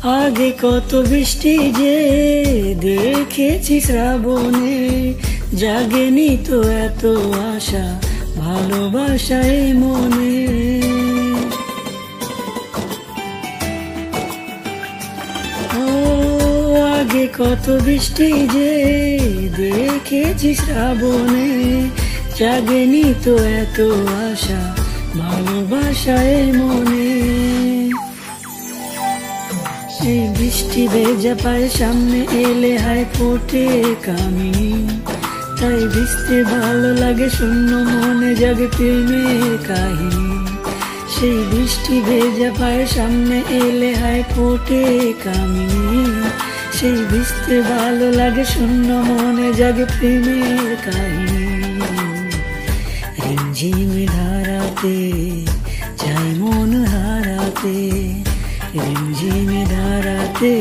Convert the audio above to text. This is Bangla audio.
আগে কত বৃষ্টি যে দেখেছি শ্রাবণে, জাগেনি তো এত আশা ভালোবাসায় মনে। ও আগে কত বৃষ্টি যে দেখেছি শ্রাবণে, জাগেনি তো এত আশা ভালোবাসায় মনে। এই বৃষ্টি ভেজা পায়ে সামনে এলে হায় ফোটে কামিনী, তাই ভিজতে ভালো লাগে শূন্য মনে জাগে প্রেমের কাহিনী। সেই বৃষ্টি ভেজা পায়ে সামনে এলে হায় ফোটে কামিনী, সেই ভিজতে ভালো লাগে শূন্য মনে জাগে প্রেমের কাহিনী। রিমঝিম ধারাতে যাই মন হারাতে, রিমঝিম ধারাতে